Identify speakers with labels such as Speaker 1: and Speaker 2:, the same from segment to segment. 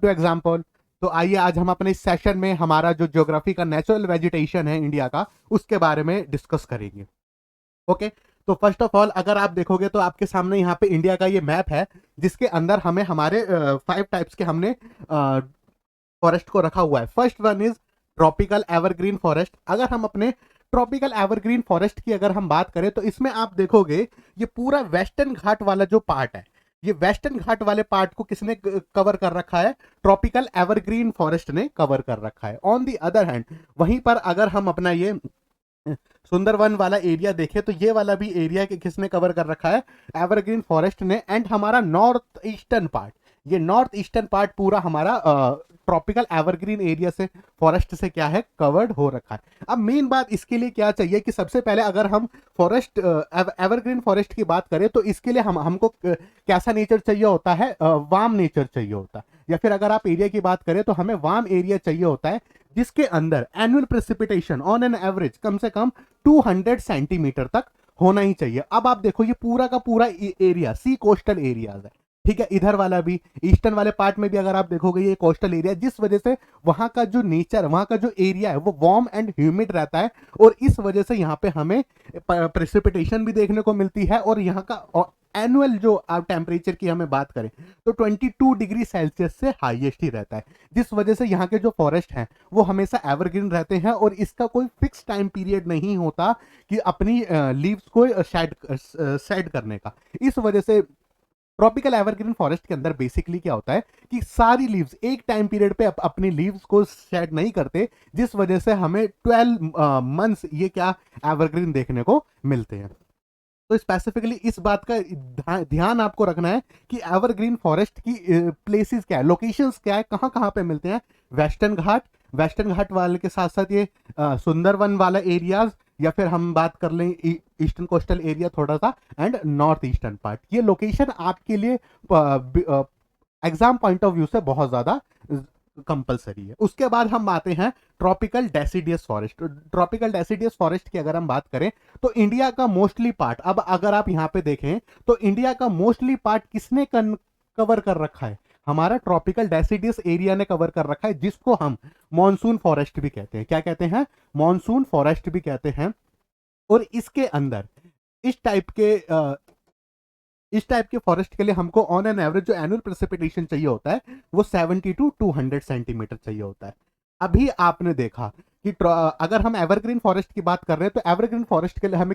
Speaker 1: To example. तो आइए आज हम अपने इस सेशन में हमारा जो ज्योग्राफी का नेचुरल वेजिटेशन है इंडिया का, उसके बारे में डिस्कस करेंगे। ओके। तो फर्स्ट ऑफ ऑल अगर आप देखोगे तो आपके सामने यहाँ पे इंडिया का ये मैप है, जिसके अंदर हमें हमारे 5 टाइप्स के हमने फॉरेस्ट को रखा हुआ है। First one is tropical evergreen forest. अगर हम अपने ट्रॉपिकल एवरग्रीन फॉरेस्ट की अगर हम बात करें तो इसमें आप देखोगे ये पूरा वेस्टर्न घाट वाला जो पार्ट है, ये वेस्टर्न घाट वाले पार्ट को किसने कवर कर रखा है? ट्रॉपिकल एवरग्रीन फॉरेस्ट ने कवर कर रखा है। ऑन दी अदर हैंड वहीं पर अगर हम अपना ये सुंदरवन वाला एरिया देखें तो ये वाला भी एरिया किसने कवर कर रखा है? एवरग्रीन फॉरेस्ट ने। एंड हमारा नॉर्थ ईस्टर्न पार्ट, ये नॉर्थ ईस्टर्न पार्ट पूरा हमारा ट्रॉपिकल एवरग्रीन एरिया से, फॉरेस्ट से क्या है, कवर्ड हो रखा है। अब मेन बात इसके लिए क्या चाहिए कि सबसे पहले अगर हम फॉरेस्ट एवरग्रीन फॉरेस्ट की बात करें तो इसके लिए हमको कैसा नेचर चाहिए होता है? वार्म नेचर चाहिए होता है। या फिर अगर आप एरिया की बात करें तो हमें वार्म एरिया चाहिए होता है, जिसके अंदर annual precipitation on an average कम से कम 200 सेंटीमीटर तक होना ही चाहिए। अब आप देखो ये पूरा का पूरा एरिया सी कोस्टल एरियाज है, ठीक है। इधर वाला भी, ईस्टर्न वाले पार्ट में भी अगर आप देखोगे ये कोस्टल एरिया, जिस वजह से वहां का जो नेचर, वहां का जो एरिया है वो वार्म एंड ह्यूमिड रहता है, और इस वजह से यहाँ पे हमें प्रेसिपिटेशन भी देखने को मिलती है। और यहाँ का एनुअल जो आप टेम्परेचर की हमें बात करें तो 22 डिग्री सेल्सियस से हाईएस्ट ही रहता है, जिस वजह से यहाँ के जो फॉरेस्ट हैं वो हमेशा एवरग्रीन रहते हैं, और इसका कोई फिक्स टाइम पीरियड नहीं होता कि अपनी लीव्स को शेड करने का। इस वजह से ट्रॉपिकल एवरग्रीन फॉरेस्ट के अंदर बेसिकली क्या होता है कि सारी लीव्स एक टाइम पीरियड पे अपनी लीव्स को शेड नहीं करते, जिस वजह से हमें 12 मंथ्स ये क्या एवरग्रीन देखने को मिलते हैं। तो स्पेसिफिकली इस बात का ध्यान आपको रखना है कि एवरग्रीन फॉरेस्ट की प्लेसेस क्या है, लोकेशंस क्या है, कहाँ कहाँ पे मिलते हैं। वेस्टर्न घाट, वेस्टर्न घाट वाले के साथ साथ ये सुंदरवन वाला एरियाज, या फिर हम बात कर लें ईस्टर्न कोस्टल एरिया थोड़ा सा, एंड नॉर्थ ईस्टर्न पार्ट। ये लोकेशन आपके लिए एग्जाम पॉइंट ऑफ व्यू से बहुत ज्यादा कंपलसरी है। उसके बाद हम आते हैं tropical deciduous forest. Tropical deciduous forest की अगर हम बात करें तो इंडिया का मोस्टली पार्ट, अब अगर आप यहां पे देखें तो इंडिया का मोस्टली पार्ट किसने कवर कर रखा है? हमारा ट्रॉपिकल डेसिडियस एरिया ने कवर कर रखा है, जिसको हम मॉनसून फॉरेस्ट भी कहते हैं। क्या कहते हैं? मॉनसून फॉरेस्ट भी कहते हैं। और इसके अंदर इस टाइप के फॉरेस्ट के लिए हमको ऑन एन एवरेज जो एनुअल प्रेसिपिटेशन चाहिए होता है वो 70 टू 200 सेंटीमीटर चाहिए होता है। अभी आपने देखा कि अगर हम एवरग्रीन फॉरेस्ट की बात कर रहे हैं तो एवरग्रीन फॉरेस्ट के लिए हमें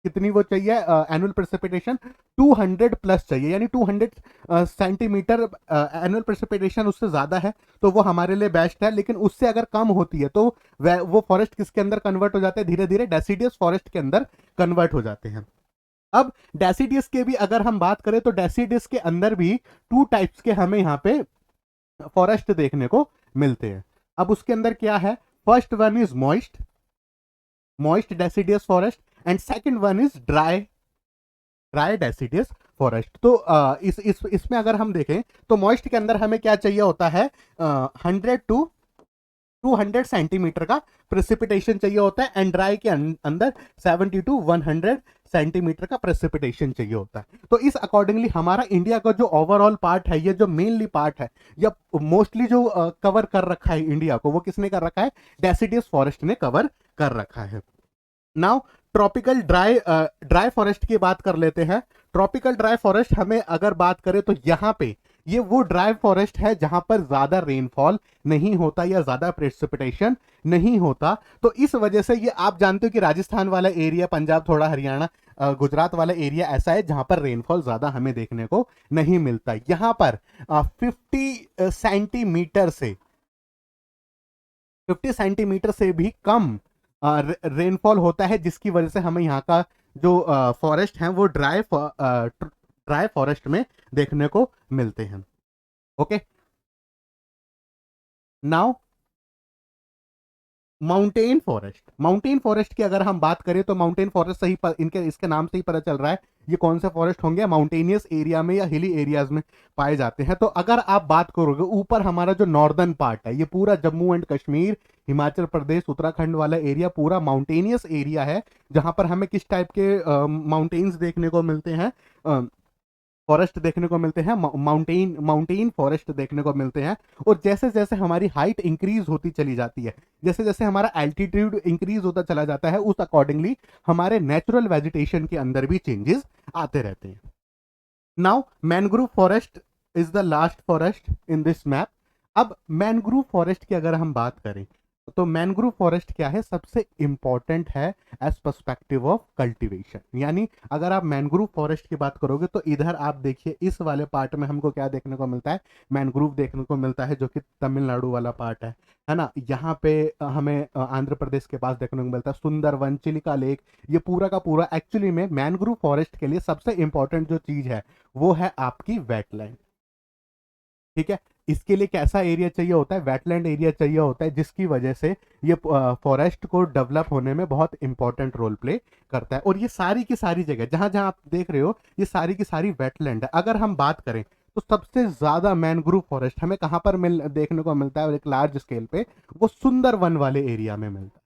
Speaker 1: कितनी वो चाहिए एनुअल प्रेसिपिटेशन? 200 प्लस चाहिए, यानी 200 सेंटीमीटर एनुअल प्रेसिपिटेशन उससे ज्यादा है तो वो हमारे लिए बेस्ट है। लेकिन उससे अगर कम होती है तो वो फॉरेस्ट किसके अंदर कन्वर्ट हो जाते हैं? धीरे धीरे डेसिडियस फॉरेस्ट के अंदर कन्वर्ट हो जाते हैं। अब डेसिडियस के भी अगर हम बात करें तो डेसिडियस के अंदर भी 2 टाइप्स के हमें यहाँ पे फॉरेस्ट देखने को मिलते हैं। अब उसके अंदर क्या है? First one is moist, moist deciduous forest, and second one is dry, dry deciduous forest. तो इसमें अगर हम देखें तो मॉइस्ट के अंदर हमें क्या चाहिए होता है? 100 टू 200 सेंटीमीटर का प्रेसिपिटेशन चाहिए होता है, एंड ड्राई के अंदर 70 टू 100 सेंटीमीटर का प्रेसिपिटेशन चाहिए होता है। तो इस अकॉर्डिंगली हमारा इंडिया का जो ओवरऑल पार्ट है, ये जो मेनली पार्ट है या मोस्टली जो कवर कर रखा है इंडिया को, वो किसने कर रखा है? डेसिडियस फॉरेस्ट ने कवर कर रखा है। नाउ ट्रॉपिकल ड्राई फॉरेस्ट की बात कर लेते हैं। ट्रॉपिकल ड्राई फॉरेस्ट हमें अगर बात करें तो यहाँ पे ये वो ड्राई फॉरेस्ट है जहां पर ज्यादा रेनफॉल नहीं होता या ज्यादा प्रेसिपिटेशन नहीं होता। तो इस वजह से ये आप जानते हो कि राजस्थान वाला एरिया, पंजाब, थोड़ा हरियाणा, गुजरात वाला एरिया ऐसा है जहां पर रेनफॉल ज्यादा हमें देखने को नहीं मिलता। यहां पर 50 सेंटीमीटर से 50 सेंटीमीटर से भी कम रेनफॉल होता है, जिसकी वजह से हमें यहाँ का जो फॉरेस्ट है वो ड्राई फॉरेस्ट में देखने को मिलते हैं। Okay. Now mountain forest. Mountain forest की अगर हम बात करें तो माउंटेन फॉरेस्ट सही इनके इसके नाम से ही पता चल रहा है ये कौन से फॉरेस्ट होंगे, माउंटेनियस एरिया में या हिली एरियाज में पाए जाते हैं। तो अगर आप बात करोगे ऊपर हमारा जो नॉर्दर्न पार्ट है, ये पूरा जम्मू एंड कश्मीर, हिमाचल प्रदेश, उत्तराखंड वाला एरिया पूरा माउंटेनियस एरिया है, जहां पर हमें किस टाइप के माउंटेन्स देखने को मिलते हैं? फॉरेस्ट देखने को मिलते हैं, माउंटेन फॉरेस्ट देखने को मिलते हैं। और जैसे जैसे हमारी हाइट इंक्रीज होती चली जाती है, जैसे जैसे हमारा एल्टीट्यूड इंक्रीज होता चला जाता है, उस अकॉर्डिंगली हमारे नेचुरल वेजिटेशन के अंदर भी चेंजेस आते रहते हैं। Now mangrove forest is the last forest in this map. अब मैनग्रोव फॉरेस्ट की अगर हम बात करें तो मैनग्रोव फॉरेस्ट क्या है, सबसे इंपॉर्टेंट है एज पर्सपेक्टिव ऑफ कल्टीवेशन। यानी अगर आप मैनग्रोव फॉरेस्ट की बात करोगे तो इधर आप देखिए इस वाले पार्ट में हमको क्या देखने को मिलता है, मैनग्रोव देखने को मिलता है, जो कि तमिलनाडु वाला पार्ट है ना। यहाँ पे हमें आंध्र प्रदेश के पास देखने को मिलता है सुंदरवन, चिलिका लेक। ये पूरा का पूरा एक्चुअली में मैनग्रोव फॉरेस्ट के लिए सबसे इंपॉर्टेंट जो चीज है वो है आपकी वेटलैंड। ठीक है, इसके लिए कैसा एरिया चाहिए होता है, वेटलैंड एरिया चाहिए होता है, जिसकी वजह से ये फॉरेस्ट को डेवलप होने में बहुत इंपॉर्टेंट रोल प्ले करता है। और ये सारी की सारी जगह जहां जहां आप देख रहे हो ये सारी की सारी वेटलैंड है। अगर हम बात करें तो सबसे ज्यादा मैनग्रोव फॉरेस्ट हमें कहां पर देखने को मिलता है, और एक लार्ज स्केल पे, वो सुंदरवन वाले एरिया में मिलता है।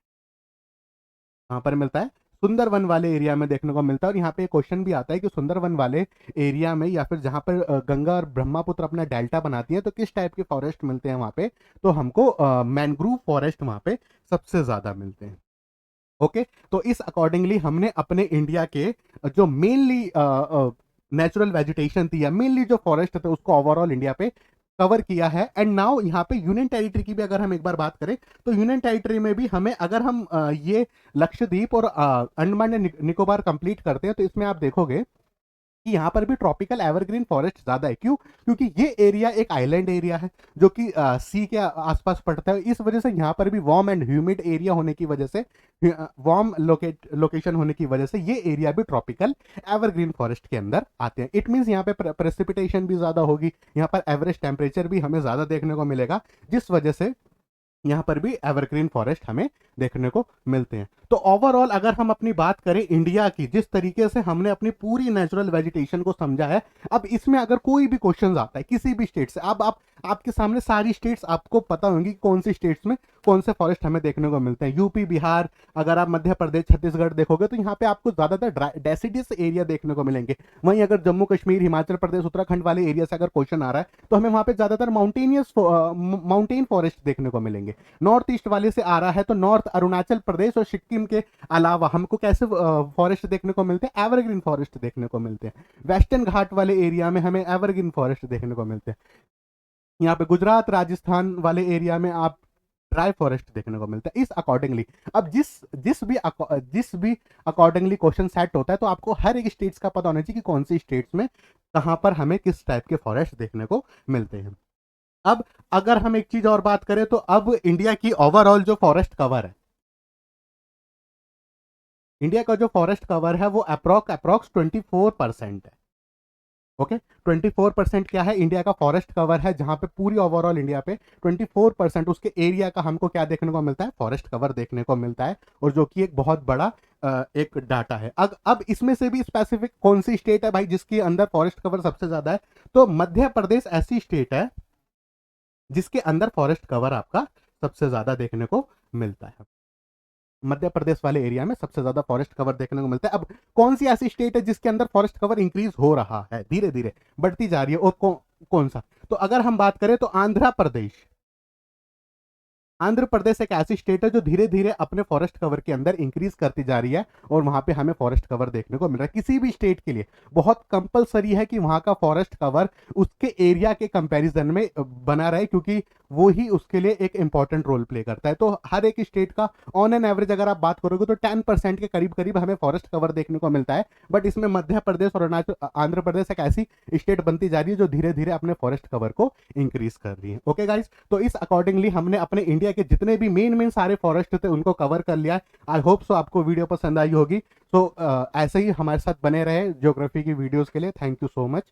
Speaker 1: कहां पर मिलता है, सुंदरवन वाले एरिया में देखने को मिलता है। और यहाँ पे क्वेश्चन भी आता है कि सुंदरवन वाले एरिया में या फिर जहां पर गंगा और ब्रह्मपुत्र अपना डेल्टा बनाती है तो किस टाइप के फॉरेस्ट मिलते हैं वहां पे, तो हमको मैनग्रोव फॉरेस्ट वहां पे सबसे ज्यादा मिलते हैं। ओके, तो इस अकॉर्डिंगली हमने अपने इंडिया के जो मेनली नेचुरल वेजिटेशन थी या मेनली जो फॉरेस्ट थे उसको ओवरऑल इंडिया पे कवर किया है। एंड नाउ यहाँ पे यूनियन टेरिटरी की भी अगर हम एक बार बात करें तो यूनियन टेरिटरी में भी हमें, अगर हम ये लक्षद्वीप और अंडमान एंड निकोबार कंप्लीट करते हैं तो इसमें आप देखोगे कि यहाँ पर भी ट्रॉपिकल एवरग्रीन फॉरेस्ट ज्यादा है। क्यों? क्योंकि ये एरिया एक आइलैंड एरिया है जो कि सी के आसपास पड़ता है। इस वजह से यहाँ पर भी वार्म एंड ह्यूमिड एरिया होने की वजह से, वार्म लोकेशन होने की वजह से ये एरिया भी ट्रॉपिकल एवरग्रीन फॉरेस्ट के अंदर आते हैं। इट मीन्स यहाँ पे प्रेसिपिटेशन भी ज्यादा होगी, यहाँ पर एवरेज टेम्परेचर भी हमें ज्यादा देखने को मिलेगा, जिस वजह से यहाँ पर भी एवरग्रीन फॉरेस्ट हमें देखने को मिलते हैं। तो ओवरऑल अगर हम अपनी बात करें इंडिया की, जिस तरीके से हमने अपनी पूरी नेचुरल वेजिटेशन को समझा है, अब इसमें अगर कोई भी क्वेश्चन आता है किसी भी स्टेट से, अब आप आपके सामने सारी स्टेट्स आपको पता होंगी कौन सी स्टेट्स में कौन से फॉरेस्ट हमें देखने को मिलते हैं। यूपी, बिहार, अगर आप मध्य प्रदेश, छत्तीसगढ़ देखोगे तो यहाँ पे आपको ज्यादातर डेसिडियस एरिया देखने को मिलेंगे। वहीं अगर जम्मू कश्मीर, हिमाचल प्रदेश, उत्तराखंड वाले एरिया से अगर क्वेश्चन आ रहा है तो हमें वहां पे ज्यादातर माउंटेन फॉरेस्ट देखने को मिलेंगे। नॉर्थ ईस्ट वाले से आ रहा है तो नॉर्थ अरुणाचल प्रदेश और सिक्किम के अलावा हमको कैसे फॉरेस्ट देखने को मिलते हैं, एवरग्रीन फॉरेस्ट देखने को मिलते हैं। वेस्टर्न घाट वाले एरिया में हमें एवरग्रीन फॉरेस्ट देखने को मिलते हैं। यहाँ पे गुजरात, राजस्थान वाले एरिया में आप ड्राई फॉरेस्ट देखने को मिलता है। इस अकॉर्डिंगली अब जिस भी अकॉर्डिंगली क्वेश्चन सेट होता है तो आपको हर एक स्टेट्स का पता होना चाहिए कि कौन सी स्टेट्स में कहां पर हमें किस टाइप के फॉरेस्ट देखने को मिलते हैं। अब अगर हम एक चीज और बात करें तो अब इंडिया की ओवरऑल जो फॉरेस्ट कवर है, इंडिया का जो फॉरेस्ट कवर है वो अप्रोक्स 24% है। ओके, 24% क्या है इंडिया का फॉरेस्ट कवर है, जहां पे पूरी ओवरऑल इंडिया पे 24% उसके एरिया का हमको क्या देखने को मिलता है, फॉरेस्ट कवर देखने को मिलता है। और जो कि एक बहुत बड़ा एक डाटा है। अब इसमें से भी स्पेसिफिक कौन सी स्टेट है भाई जिसके अंदर फॉरेस्ट कवर सबसे ज्यादा है, तो मध्य प्रदेश ऐसी स्टेट है जिसके अंदर फॉरेस्ट कवर आपका सबसे ज्यादा देखने को मिलता है। मध्य प्रदेश वाले एरिया में सबसे ज्यादा फॉरेस्ट कवर देखने को मिलता है। अब कौन सी ऐसी स्टेट है जिसके अंदर फॉरेस्ट कवर इंक्रीज हो रहा है, धीरे धीरे बढ़ती जा रही है, और कौन सा? तो अगर हम बात करें तो आंध्र प्रदेश, आंध्र प्रदेश एक ऐसी स्टेट है जो धीरे धीरे अपने फॉरेस्ट कवर के अंदर इंक्रीज करती जा रही है, और वहां पे हमें फॉरेस्ट कवर देखने को मिल रहा है। किसी भी स्टेट के लिए बहुत कंपलसरी है कि वहां का फॉरेस्ट कवर उसके एरिया के कंपैरिजन में बना रहे, क्योंकि वो ही उसके लिए एक इंपॉर्टेंट रोल प्ले करता है। तो हर एक स्टेट का ऑन एन एवरेज अगर आप बात करोगे तो 10% के करीब करीब हमें फॉरेस्ट कवर देखने को मिलता है। बट इसमें मध्य प्रदेश और आंध्र प्रदेश एक ऐसी स्टेट बनती जा रही है जो धीरे धीरे अपने फॉरेस्ट कवर को इंक्रीज कर रही है। ओके गाइस, तो इस अकॉर्डिंगली हमने अपने इंडिया के जितने भी मेन सारे फॉरेस्ट थे उनको कवर कर लिया। आई होप सो आपको वीडियो पसंद आई होगी। सो ऐसे ही हमारे साथ बने रहे ज्योग्राफी की वीडियोस के लिए। Thank you so much.